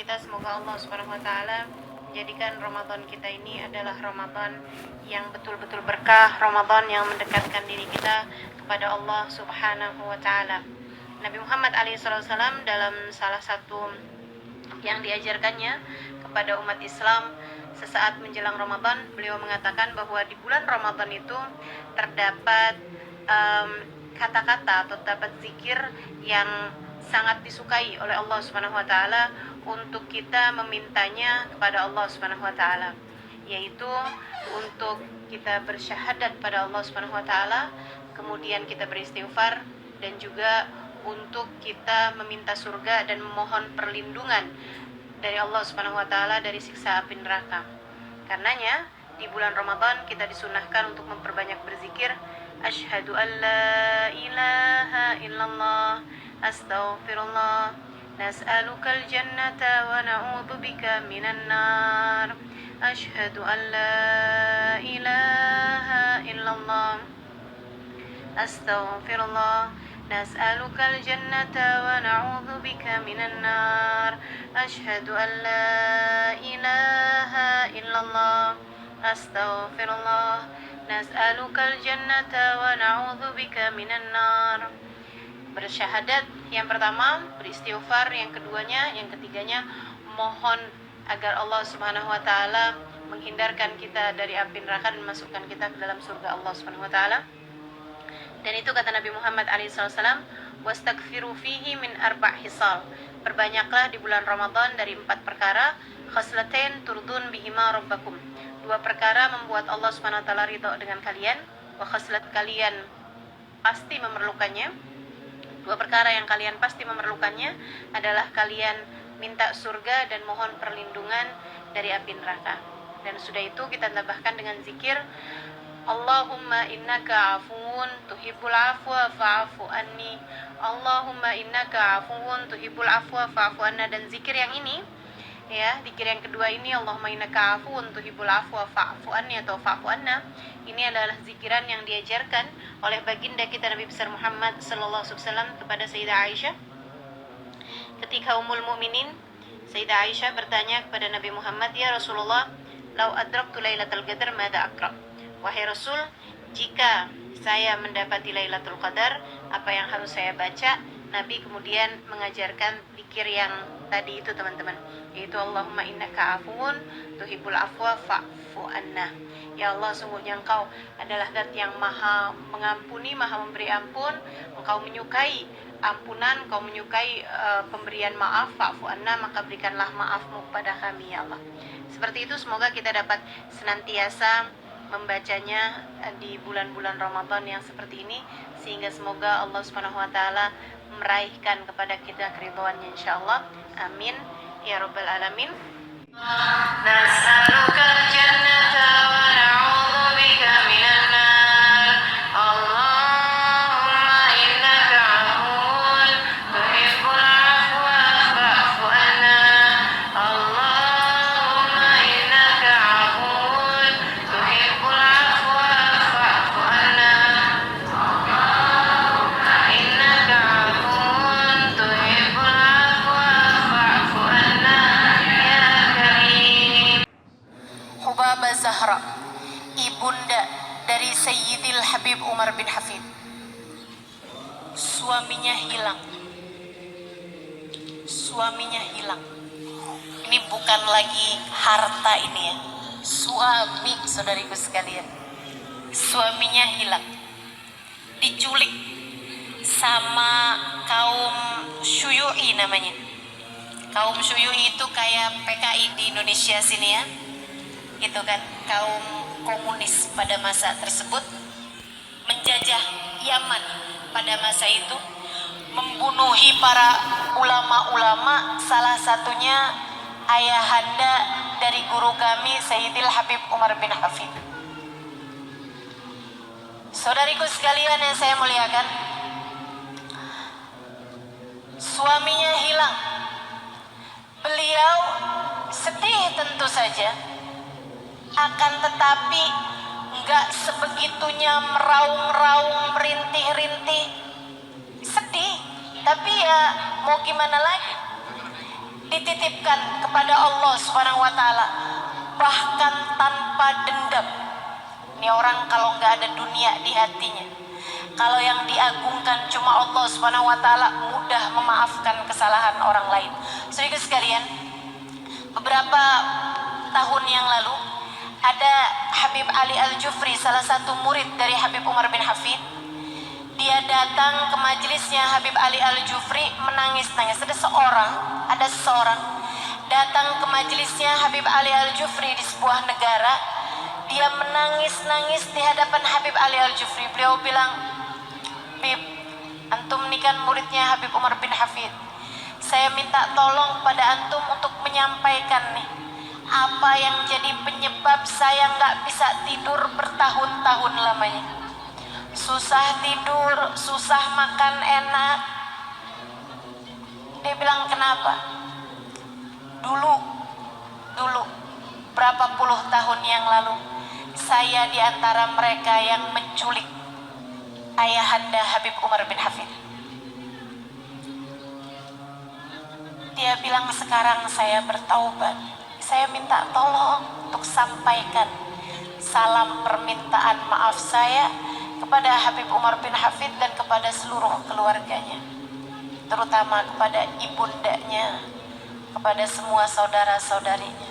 kita semoga Allah Subhanahu wa taala menjadikan Ramadan kita ini adalah Ramadan yang betul-betul berkah, Ramadan yang mendekatkan diri kita kepada Allah Subhanahu wa taala. Nabi Muhammad SAW dalam salah satu yang diajarkannya kepada umat Islam sesaat menjelang Ramadan, beliau mengatakan bahwa di bulan Ramadan itu terdapat kata-kata atau terdapat zikir yang sangat disukai oleh Allah Subhanahu wa taala untuk kita memintanya kepada Allah Subhanahu wa taala, yaitu untuk kita bersyahadat pada Allah Subhanahu wa taala, kemudian kita beristighfar, dan juga untuk kita meminta surga dan memohon perlindungan dari Allah Subhanahu wa taala dari siksa api neraka. Karenanya di bulan Ramadan kita disunahkan untuk memperbanyak berzikir, asyhadu an la ilaha illallah, astaghfirullah, nas'alukal jannata wa na'udzubika minan nar, asyhadu an la ilaha illallah, astaghfirullah, nas'alukal jannata wa na'udzubika minan nar, asyhadu an la ilaha illallah, astaghfirullah, nas'alukal jannata wa na'udzubika minan nar. Bersyahadat yang pertama, beristighfar yang keduanya, yang ketiganya mohon agar Allah Subhanahu wa taala menghindarkan kita dari api neraka dan masukkan kita ke dalam surga Allah Subhanahu wa taala. Dan itu kata Nabi Muhammad SAW, wastaghfiru fihi min arba' hisal. Perbanyaklah di bulan Ramadan dari 4 perkara, khaslatain turdun bihima rabbakum. 2 perkara membuat Allah Subhanahu wa taala ridha dengan kalian, wa khaslat kalian pasti memerlukannya. 2 perkara yang kalian pasti memerlukannya adalah kalian minta surga dan mohon perlindungan dari api neraka. Dan sudah itu kita tambahkan dengan zikir, Allahumma innaka afuwun tuhibbul afwa fa'fu anni, Allahumma innaka afuwun tuhibbul afwa fa'fu anna. Dan zikir yang ini, ya, zikir yang kedua ini, Allahumma innaka afuwun tuhibbul afwa fa'fu anni atau fa'fu anna, ini adalah zikiran yang diajarkan oleh baginda kita Nabi besar Muhammad sallallahu alaihi wasallam kepada Sayyidah Aisyah. Ketika Ummul Mukminin Sayyidah Aisyah bertanya kepada Nabi Muhammad, "Ya Rasulullah, lau adraktu Lailatul Qadar mada aqra?" Wahai Rasul, jika saya mendapati Lailatul Qadar, apa yang harus saya baca? Nabi kemudian mengajarkan zikir yang tadi itu, teman-teman, yaitu Allahumma innaka afuwun tuhibbul afwa fa'fu anna. Ya Allah, sungguhnya Engkau adalah zat yang maha mengampuni, maha memberi ampun. Engkau menyukai ampunan, Engkau menyukai pemberian maaf, fa'fu anna, maka berikanlah maafmu kepada kami, ya Allah. Seperti itu, semoga kita dapat senantiasa membacanya di bulan-bulan Ramadan yang seperti ini, sehingga semoga Allah Subhanahu wa taala meraihkan kepada kita keridhaannya insyaallah. Amin ya rabbal alamin. Nas'alukal jannata wa na'udzubika minan nar. Allahumma innaka 'afuwun tuhibbul 'afwa fa'fu anna. Allahumma innaka 'afuwun tuhibbul 'afwa fa'fu anna. Innaka 'afuwun tuhibbul 'afwa fa'fu anna ya karim. Hubabah Zahra, ibunda dari Sayyidil Habib Umar bin Hafid. Suaminya hilang. Suaminya hilang. Ini bukan lagi harta ini, ya. Suami, saudariku sekalian. Suaminya hilang. Diculik sama kaum Syuyu'i namanya. Kaum Syuyu'i itu kayak PKI di Indonesia sini, ya. Itu kan kaum komunis pada masa tersebut, menjajah Yaman pada masa itu, membunuhi para ulama-ulama, salah satunya ayahanda dari guru kami Sayyidil Habib Umar bin Hafid. Saudariku sekalian yang saya muliakan, suaminya hilang. Beliau sedih tentu saja, akan tetapi enggak sebegitunya meraung-raung, merintih-rintih. Sedih, tapi ya mau gimana lagi. Di dititipkan kepada Allah Subhanahu wa taala, bahkan tanpa dendam. Ini orang kalau nggak ada dunia di hatinya, kalau yang diagungkan cuma Allah Subhanahu wa taala, mudah memaafkan kesalahan orang lain. Saudara sekalian, beberapa tahun yang lalu ada Habib Ali Al-Jufri, salah satu murid dari Habib Umar bin Hafid. Dia datang ke majelisnya Habib Ali Al-Jufri menangis-nangis. Ada seseorang datang ke majelisnya Habib Ali Al-Jufri di sebuah negara. Dia menangis-nangis di hadapan Habib Ali Al-Jufri. Beliau bilang, "Bib, antum ini kan muridnya Habib Umar bin Hafid. Saya minta tolong pada antum untuk menyampaikan nih, apa yang jadi penyebab saya nggak bisa tidur bertahun-tahun lamanya. Susah tidur, susah makan enak." Dia bilang, "Kenapa? Dulu berapa puluh tahun yang lalu, saya di antara mereka yang menculik ayahanda Habib Umar bin Hafid." Dia bilang, "Sekarang saya bertaubat. Saya minta tolong untuk sampaikan salam permintaan maaf saya kepada Habib Umar bin Hafid dan kepada seluruh keluarganya, terutama kepada ibundanya, kepada semua saudara-saudarinya."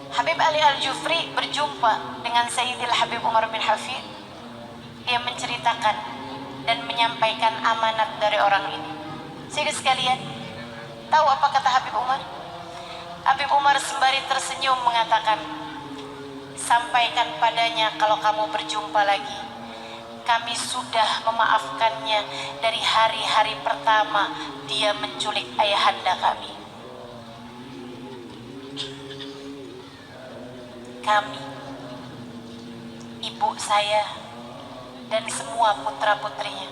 Habib Ali Al-Jufri berjumpa dengan Sayyidil Habib Umar bin Hafid. Dia menceritakan dan menyampaikan amanat dari orang ini. Saudara sekalian, tahu apa kata Habib Umar? Habib Umar sembari tersenyum mengatakan, "Sampaikan padanya kalau kamu berjumpa lagi, kami sudah memaafkannya dari hari-hari pertama dia menculik ayahanda kami. Kami, ibu saya, dan semua putra-putrinya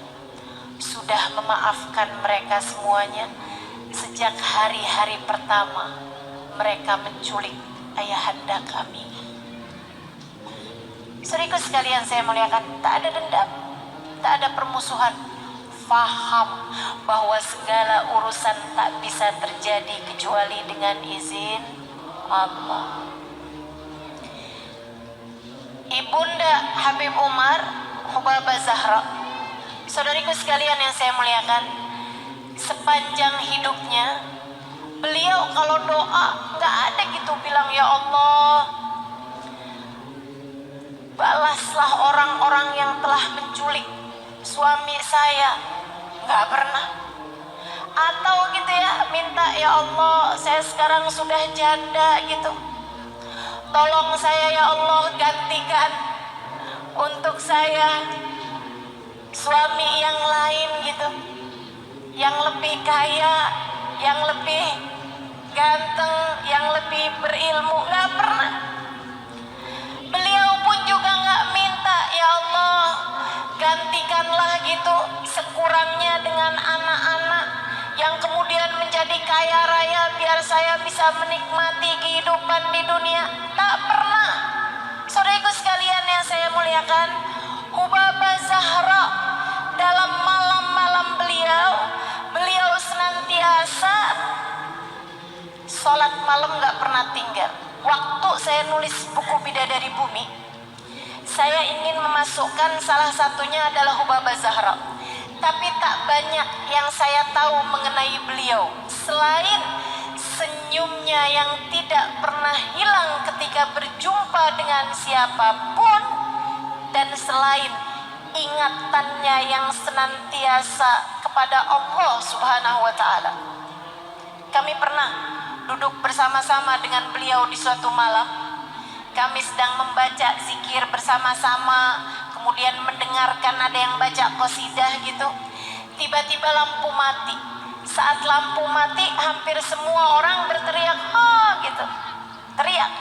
sudah memaafkan mereka semuanya sejak hari-hari pertama mereka menculik ayahanda kami." Saudaraku sekalian saya muliakan, tak ada dendam, tak ada permusuhan. Faham bahwa segala urusan tak bisa terjadi kecuali dengan izin Allah. Ibunda Habib Umar, Hubabah Zahra, saudariku sekalian yang saya muliakan, sepanjang hidupnya beliau kalau doa nggak ada gitu bilang, "Ya Allah, balaslah orang-orang yang telah menculik suami saya." Nggak pernah. Atau gitu ya, minta, "Ya Allah, saya sekarang sudah janda gitu, tolong saya ya Allah gantikan untuk saya suami yang lain gitu, yang lebih kaya, yang lebih ganteng, yang lebih berilmu." Nggak pernah. Beliau pun juga nggak minta, "Ya Allah, gantikanlah gitu sekurangnya dengan anak-anak yang kemudian menjadi kaya raya biar saya bisa menikmati kehidupan di dunia." Tak pernah. Saudaraku sekalian yang saya muliakan, Hubabah Zahra dalam malam-malam beliau senantiasa sholat malam, nggak pernah tinggal. Waktu saya nulis buku Bidadari Bumi, saya ingin memasukkan salah satunya adalah Hubabah Zahra. Tapi tak banyak yang saya tahu mengenai beliau selain senyumnya yang tidak pernah hilang ketika berjumpa dengan siapapun, dan selain ingatannya yang senantiasa kepada Allah Subhanahu wa taala. Kami pernah duduk bersama-sama dengan beliau di suatu malam. Kami sedang membaca zikir bersama-sama, kemudian mendengarkan ada yang baca qasidah gitu. Tiba-tiba lampu mati. Saat lampu mati, hampir semua orang berteriak, "Ha!" gitu. Teriak.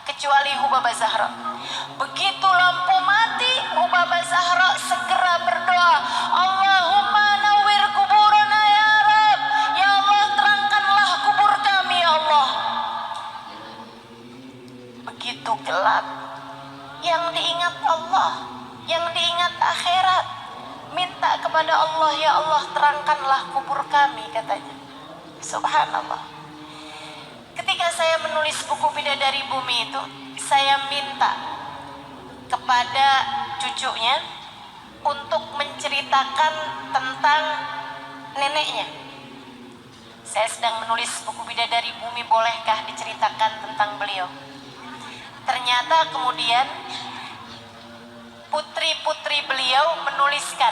Kecuali Hubabah Zahra. Begitu lampu mati, Hubabah Zahra segera berdoa, "Allahumma nawwir kuburana ya Rabb." Ya Allah, terangkanlah kubur kami ya Allah. Begitu gelap. Yang diingat Allah, yang diingat akhirat. Minta kepada Allah, "Ya Allah, terangkanlah kubur kami," katanya. Subhanallah. Ketika saya menulis buku Bidadari Bumi itu, saya minta kepada cucunya untuk menceritakan tentang neneknya. Saya sedang menulis buku Bidadari Bumi, bolehkah diceritakan tentang beliau? Ternyata kemudian putri-putri beliau menuliskan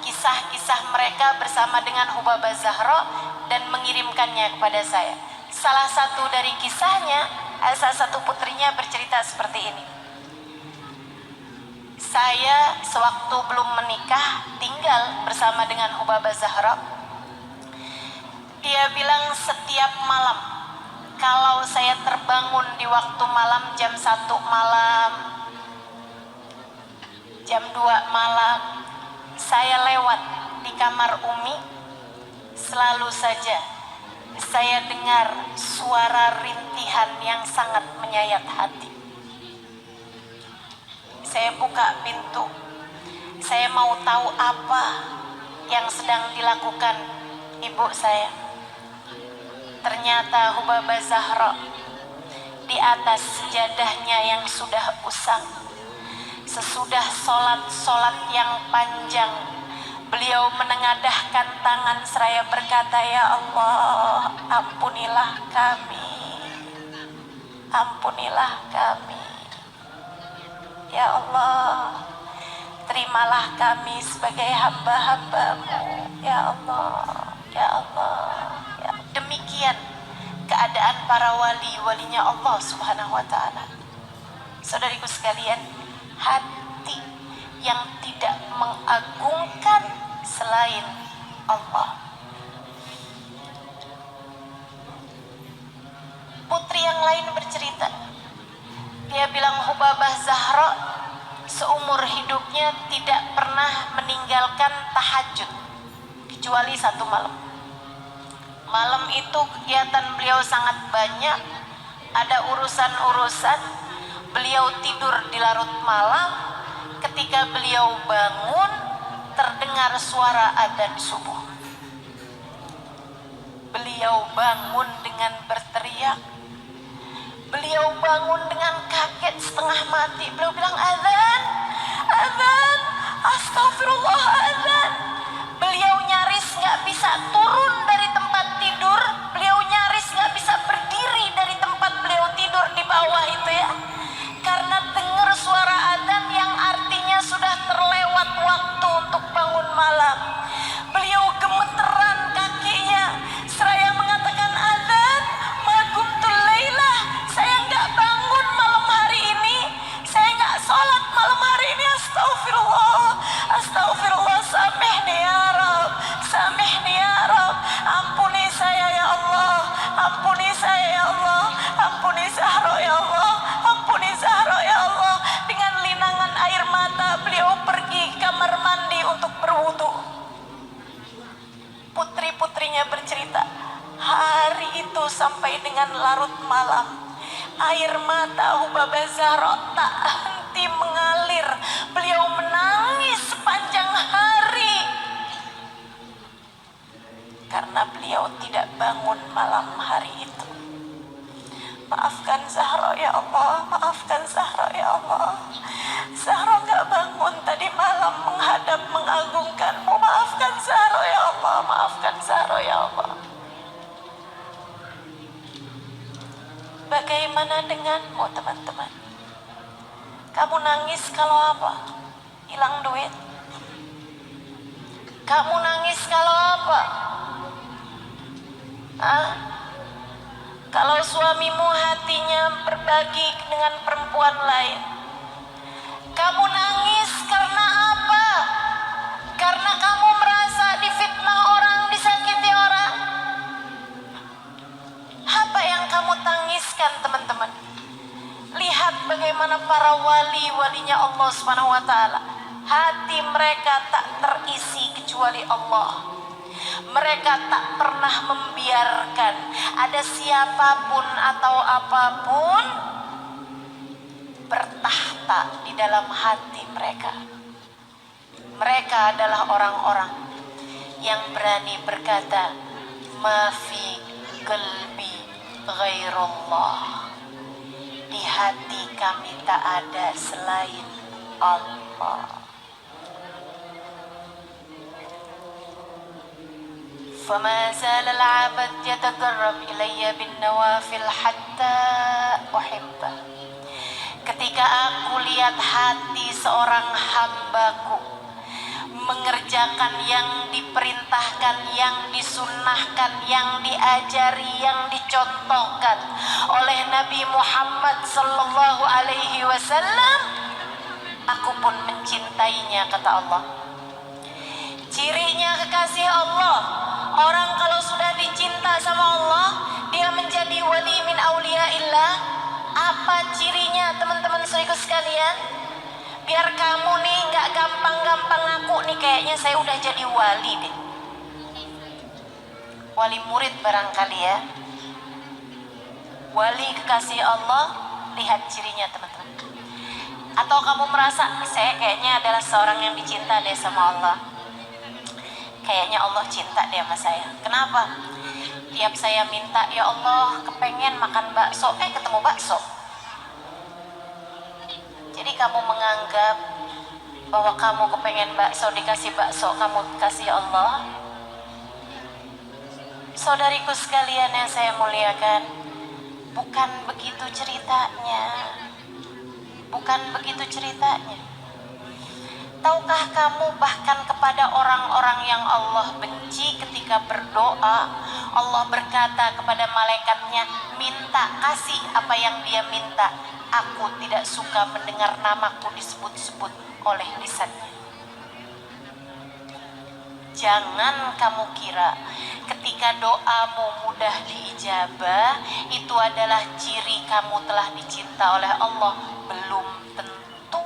kisah-kisah mereka bersama dengan Hubabah Zahra dan mengirimkannya kepada saya. Salah satu dari kisahnya, salah satu putrinya bercerita seperti ini. Saya sewaktu belum menikah tinggal bersama dengan Hubabah Zahra. Dia bilang setiap malam, kalau saya terbangun di waktu malam jam 1 malam, jam 2 malam, saya lewat di kamar Umi, selalu saja saya dengar suara rintihan yang sangat menyayat hati. Saya buka pintu, saya mau tahu apa yang sedang dilakukan ibu saya. Ternyata Hubabah Zahra di atas sejadahnya yang sudah usang, sesudah sholat yang panjang, beliau menengadahkan tangan seraya berkata, "Ya Allah, ampunilah kami, ampunilah kami. Ya Allah, terimalah kami sebagai hamba-hamba-Mu. Ya Allah, ya Allah." Ya. Demikian keadaan para wali-walinya Allah Subhanahu wa ta'ala. Saudariku sekalian, hati yang tidak mengagungkan selain Allah. Putri yang lain bercerita, dia bilang Hubabah Zahra seumur hidupnya tidak pernah meninggalkan tahajud kecuali 1 malam. Malam itu kegiatan beliau sangat banyak, ada urusan-urusan, beliau tidur di larut malam. Ketika beliau bangun, terdengar suara adzan subuh. Beliau bangun dengan berteriak, beliau bangun dengan kaget setengah mati. Beliau bilang, "Adzan, adzan, astagfirullah, adzan." Beliau nyaris gak bisa turun dari tempat tidur, beliau nyaris gak bisa berdiri dari tempat beliau tidur di bawah itu ya, karena dengar suara adzan yang artinya sudah terlewat waktu untuk bangun malam. Beliau gemeteran kakinya seraya mengatakan, "Adzan, magumtul lailah, saya nggak bangun malam hari ini, saya nggak sholat malam hari ini. Astagfirullah, astagfirullah, samihni ya Rab, samihni ya Rab, ampuni saya ya Allah, ampuni saya ya Allah, ampuni Zahra ya Allah, ampuni Zahra ya Allah." Dengan linangan air mata beliau pergi ke kamar mandi untuk berwudu. Putri-putrinya bercerita, hari itu sampai dengan larut malam, air mata Hubabah Zahra tak henti mengalir. Beliau menangis sepanjang hari karena beliau tidak bangun malam hari itu. Maafkan Zahra ya Allah, maafkan Zahra ya Allah. Zahra gak bangun tadi malam menghadap mengagungkan-Mu. Maafkan Zahra ya Allah, maafkan Zahra ya Allah. Bagaimana denganmu teman-teman? Kamu nangis kalau apa? Hilang duit? Kamu nangis kalau apa? Kalau suamimu hatinya berbagi dengan perempuan lain. Kamu nangis karena apa? Karena kamu merasa difitnah orang, disakiti orang. Apa yang kamu tangiskan teman-teman? Lihat bagaimana para wali-walinya Allah Subhanahu wa ta'ala, hati mereka tak terisi kecuali Allah. Mereka tak pernah membiarkan ada siapapun atau apapun bertahta di dalam hati mereka. Mereka adalah orang-orang yang berani berkata, "Ma fi qalbi ghairullah. Di hati kami tak ada selain Allah. فما زال العبد يتقرب إلي بالنوافل حتى أحبه. Ketika aku lihat hati seorang hambaku mengerjakan yang diperintahkan, yang disunnahkan, yang diajari, yang dicontohkan oleh Nabi Muhammad sallallahu alaihi wasallam, aku pun mencintainya, kata Allah. Cirinya kekasih Allah, orang kalau sudah dicinta sama Allah, dia menjadi wali min auliyaillah. Apa cirinya, teman-teman saudaraku sekalian? Biar kamu nih gak gampang-gampang ngaku nih, kayaknya saya udah jadi wali deh. Wali murid barangkali ya. Wali kekasih Allah, lihat cirinya teman-teman. Atau kamu merasa, saya kayaknya adalah seorang yang dicinta deh sama Allah. Kayaknya Allah cinta deh sama saya. Kenapa? Tiap saya minta, ya Allah kepengen makan bakso, ketemu bakso. Jadi kamu menganggap bahwa kamu kepengen bakso, dikasih bakso, kamu kasih Allah. Saudariku sekalian yang saya muliakan, bukan begitu ceritanya. Bukan begitu ceritanya. Tahukah kamu bahkan kepada orang-orang yang Allah benci ketika berdoa, Allah berkata kepada malaikatnya, minta, kasih apa yang dia minta. Aku tidak suka mendengar namaku disebut-sebut oleh lisannya. Jangan kamu kira ketika doamu mudah diijabah, itu adalah ciri kamu telah dicinta oleh Allah. Belum tentu.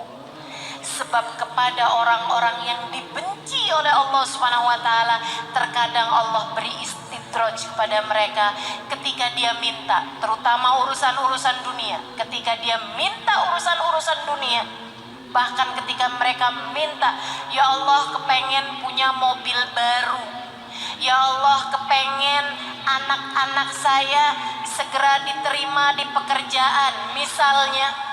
Sebab kepada orang-orang yang dibenci oleh Allah Subhanahu wa taala, terkadang Allah beri istidraj kepada mereka ketika dia minta, terutama urusan-urusan dunia. Ketika dia minta urusan-urusan dunia, bahkan ketika mereka minta, ya Allah kepengen punya mobil baru, ya Allah kepengen anak-anak saya segera diterima di pekerjaan misalnya.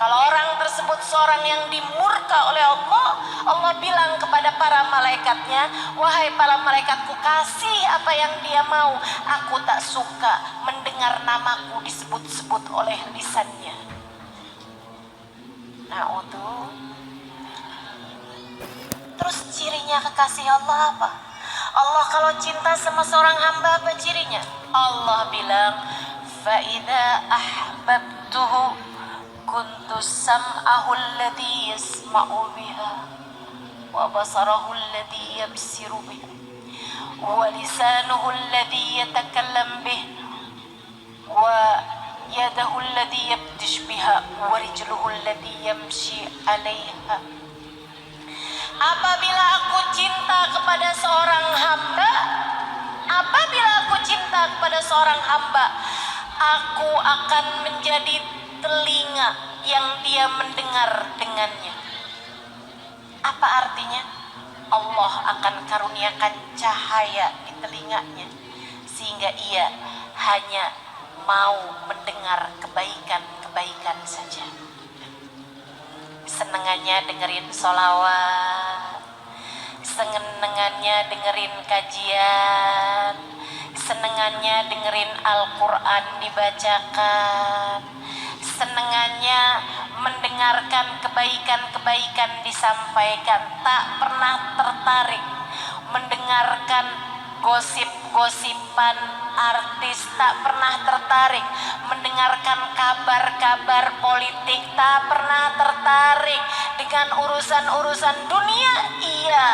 Kalau orang tersebut seorang yang dimurka oleh Allah, Allah bilang kepada para malaikatnya, wahai para malaikatku, kasih apa yang dia mau. Aku tak suka mendengar namaku disebut-sebut oleh lisannya. Terus cirinya kekasih Allah apa? Allah kalau cinta sama seorang hamba, apa cirinya? Allah bilang, فَإِذَا أَحْبَبْتُهُ كنت سمعه الذي يسمع بها وبصره الذي يبصر به ولسانه الذي يتكلم به ويده الذي يبطش بها ورجله الذي يمشي عليها. Apabila aku cinta kepada seorang hamba, aku akan menjadi telinga yang dia mendengar dengannya. Apa artinya? Allah akan karuniakan cahaya di telinganya sehingga ia hanya mau mendengar kebaikan-kebaikan saja. Senengannya dengerin sholawat, senengannya dengerin kajian, senengannya dengerin Al-Quran dibacakan, senengannya mendengarkan kebaikan-kebaikan disampaikan, tak pernah tertarik mendengarkan gosip-gosipan artis, tak pernah tertarik mendengarkan kabar-kabar politik, tak pernah tertarik dengan urusan-urusan dunia. Ia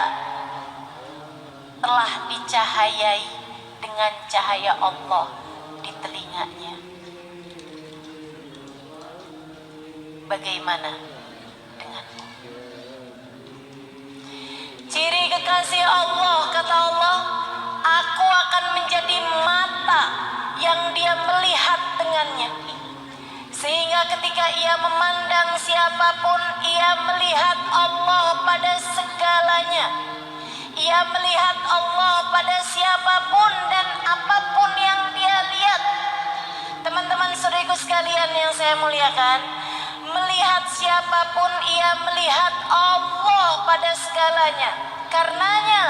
telah dicahayai dengan cahaya Allah di telinganya. Bagaimana denganmu? Ciri kekasih Allah, kata Allah, aku akan menjadi mata yang dia melihat dengannya, sehingga ketika ia memandang siapapun, ia melihat Allah pada segalanya. Ia melihat Allah pada siapapun dan apapun yang dia sekalian yang saya muliakan, melihat siapapun ia melihat Allah pada segalanya. Karenanya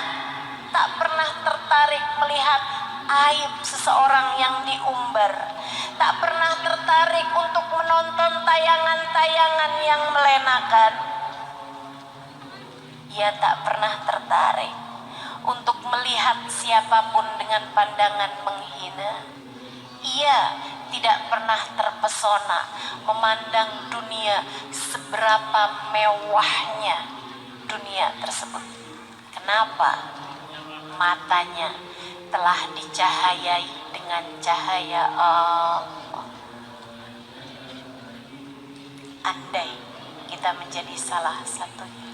tak pernah tertarik melihat aib seseorang yang diumbar, tak pernah tertarik untuk menonton tayangan-tayangan yang melenakan. Ia tak pernah tertarik untuk melihat siapapun dengan pandangan menghina. Ia tidak pernah terpesona memandang dunia seberapa mewahnya dunia tersebut. Kenapa? Matanya telah dicahayai dengan cahaya Allah. Andai kita menjadi salah satunya.